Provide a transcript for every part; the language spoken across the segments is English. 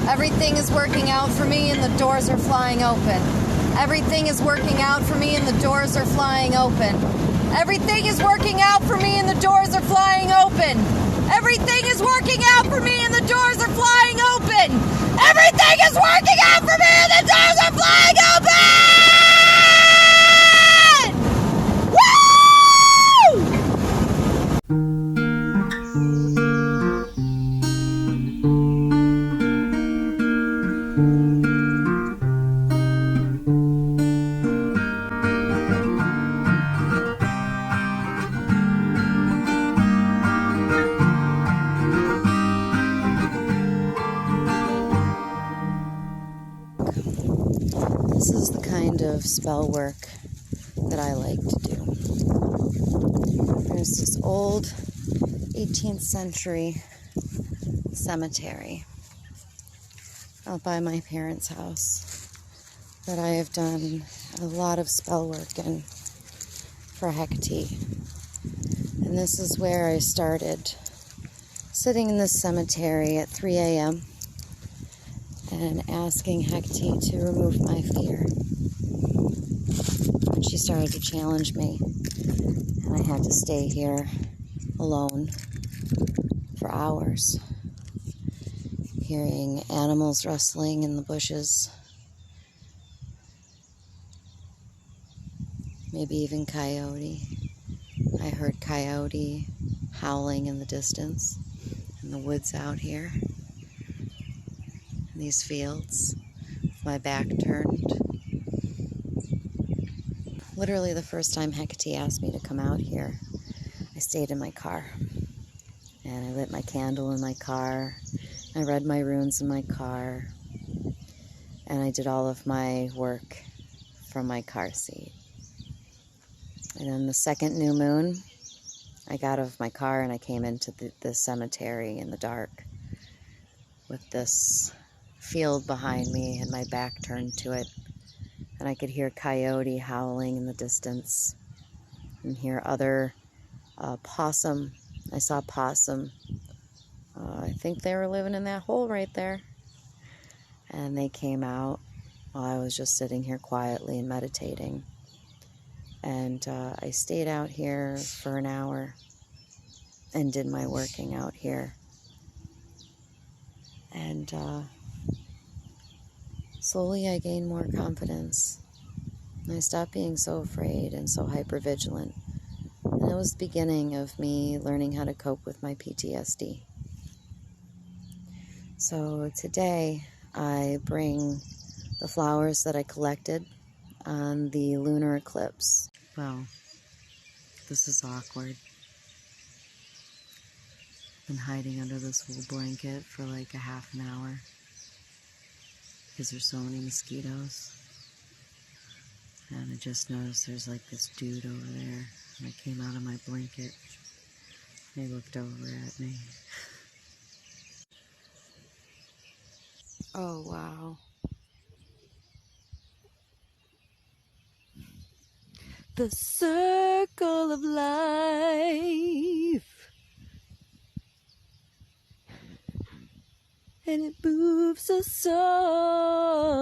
Everything is working out for me and the doors are flying open. Everything is working out for me and the doors are flying open. Everything is working out for me and the doors are flying open. Everything is working out for me and the doors are flying open. Everything is working out for me and the doors are flying open! This is the kind of spell work that I like to do. There's this old 18th century cemetery out by my parents' house that I have done a lot of spell work in for Hecate. And this is where I started, sitting in this cemetery at 3 a.m. and asking Hecate to remove my fear. And she started to challenge me, and I had to stay here alone for hours, hearing animals rustling in the bushes, maybe even coyote. I heard coyote howling in the distance in the woods out here. These fields, with my back turned. Literally the first time Hecate asked me to come out here, I stayed in my car. And I lit my candle in my car. I read my runes in my car. And I did all of my work from my car seat. And then the second new moon, I got out of my car and I came into the cemetery in the dark with this field behind me and my back turned to it, and I could hear coyote howling in the distance and hear other possum. I saw possum. I think they were living in that hole right there, and they came out while I was just sitting here quietly and meditating. And I stayed out here for an hour and did my working out here. And slowly I gained more confidence. I stopped being so afraid and so hypervigilant. And it was the beginning of me learning how to cope with my PTSD. So today I bring the flowers that I collected on the lunar eclipse. Well, this is awkward. Been hiding under this wool blanket for like a half an hour because there's so many mosquitoes. And I just noticed there's like this dude over there. And I came out of my blanket. And he looked over at me. Oh, wow. The circle of life. And it moves us all.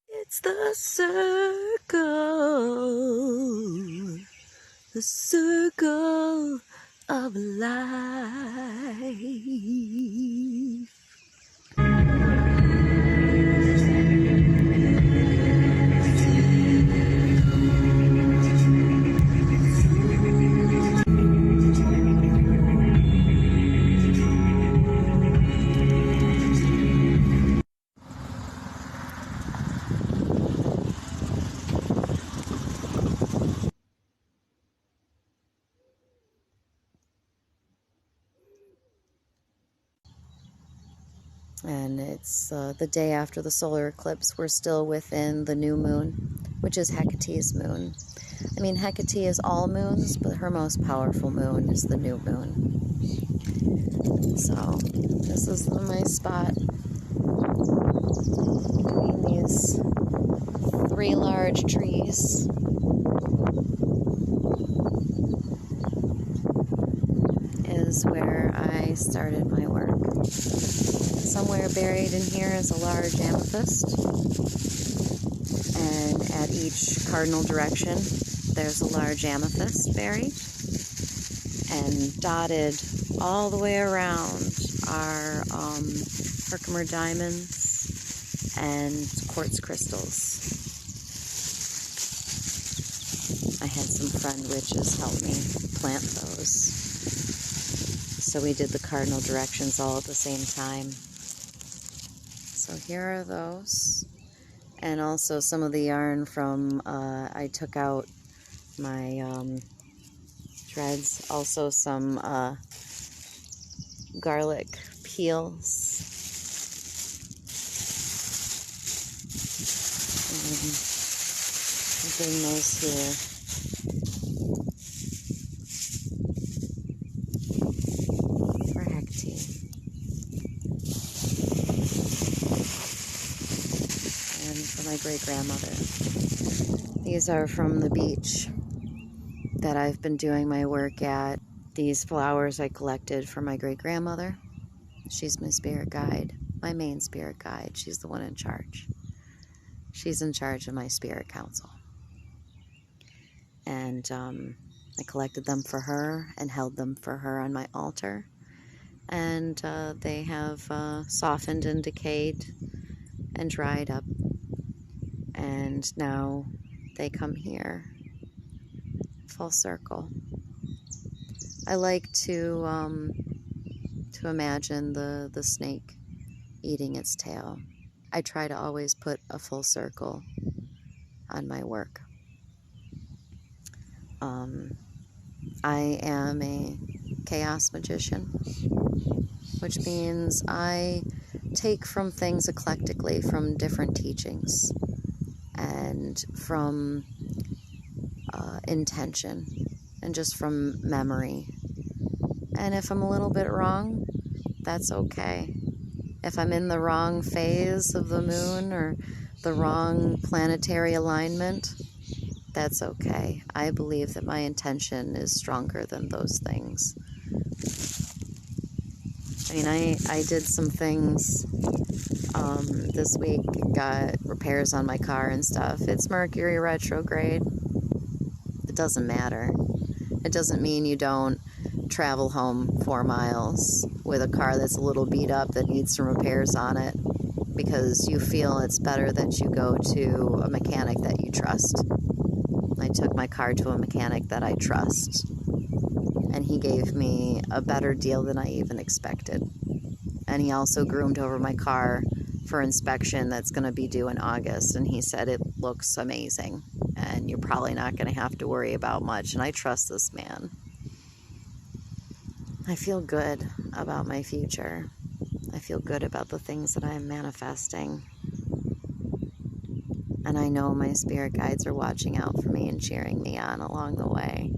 It's the circle of life. And it's the day after the solar eclipse. We're still within the new moon, which is Hecate's moon. I mean, Hecate is all moons, but her most powerful moon is the new moon. So, this is my spot between these 3 large trees. Is where I started my work. Somewhere buried in here is a large amethyst, and at each cardinal direction there's a large amethyst buried, and dotted all the way around are Herkimer diamonds and quartz crystals. I had some friend witches help me plant those. So we did the cardinal directions all at the same time. So here are those. And also some of the yarn from, I took out my threads. Also some garlic peels. I'll bring those here. My great-grandmother. These are from the beach that I've been doing my work at. These flowers I collected for my great-grandmother. She's my spirit guide, my main spirit guide. She's the one in charge. She's in charge of my spirit council. And I collected them for her and held them for her on my altar. And they have softened and decayed and dried up. And now they come here, full circle. I like to imagine the snake eating its tail. I try to always put a full circle on my work. I am a chaos magician, which means I take from things eclectically from different teachings. And from intention, and just from memory. And if I'm a little bit wrong, that's okay. If I'm in the wrong phase of the moon or the wrong planetary alignment, that's okay. I believe that my intention is stronger than those things. I mean, I did some things this week, got repairs on my car and stuff. It's Mercury retrograde. It doesn't matter. It doesn't mean you don't travel home 4 miles with a car that's a little beat up that needs some repairs on it because you feel it's better that you go to a mechanic that you trust. I took my car to a mechanic that I trust, and he gave me a better deal than I even expected. And he also groomed over my car for inspection that's going to be due in August, and he said it looks amazing and you're probably not going to have to worry about much, and I trust this man. I feel good about my future. I feel good about the things that I'm manifesting, and I know my spirit guides are watching out for me and cheering me on along the way.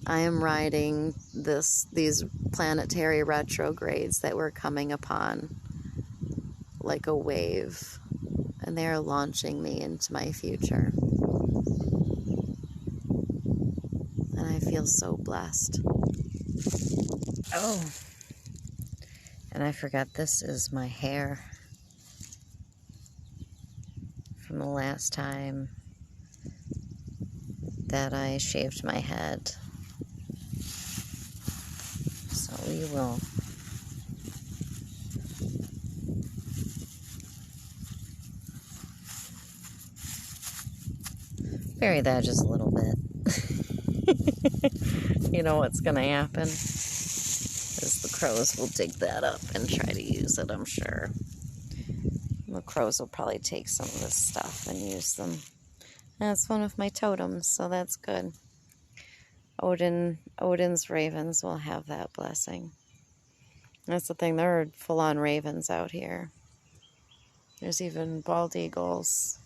I am riding these planetary retrogrades that we're coming upon like a wave, and they are launching me into my future. And I feel so blessed. Oh, and I forgot, this is my hair from the last time that I shaved my head. So we will bury that just a little bit. You know what's gonna happen is the crows will dig that up and try to use it, I'm sure. The crows will probably take some of this stuff and use them. That's one of my totems, so that's good. Odin's ravens will have that blessing. That's the thing, there are full-on ravens out here. There's even bald eagles.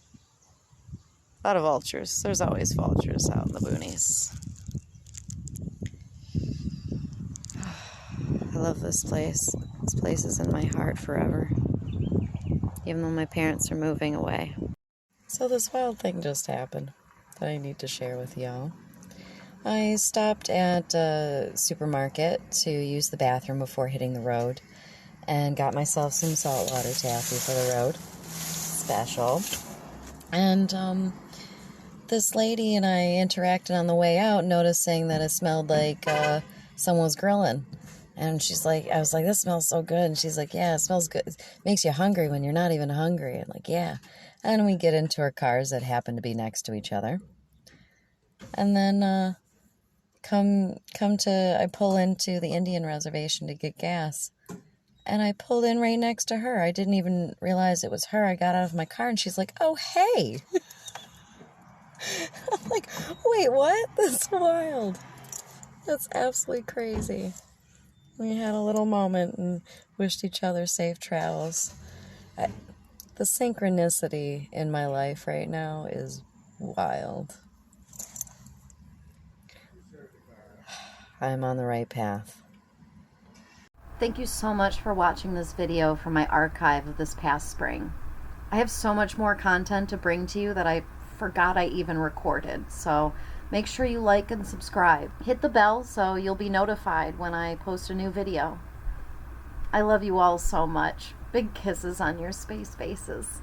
A lot of vultures. There's always vultures out in the boonies. I love this place. This place is in my heart forever, even though my parents are moving away. So this wild thing just happened that I need to share with y'all. I stopped at a supermarket to use the bathroom before hitting the road and got myself some saltwater taffy for the road. Special. And this lady and I interacted on the way out, noticing that it smelled like someone was grilling. And she's like, I was like, this smells so good. And she's like, yeah, it smells good. It makes you hungry when you're not even hungry. I'm like, yeah. And we get into our cars that happen to be next to each other. And then I pull into the Indian reservation to get gas. And I pulled in right next to her. I didn't even realize it was her. I got out of my car and she's like, oh, hey. I'm like, wait, what? That's wild. That's absolutely crazy. We had a little moment and wished each other safe travels. The synchronicity in my life right now is wild. I'm on the right path. Thank you so much for watching this video from my archive of this past spring. I have so much more content to bring to you that I forgot I even recorded. So make sure you like and subscribe. Hit the bell so you'll be notified when I post a new video. I love you all so much. Big kisses on your space faces.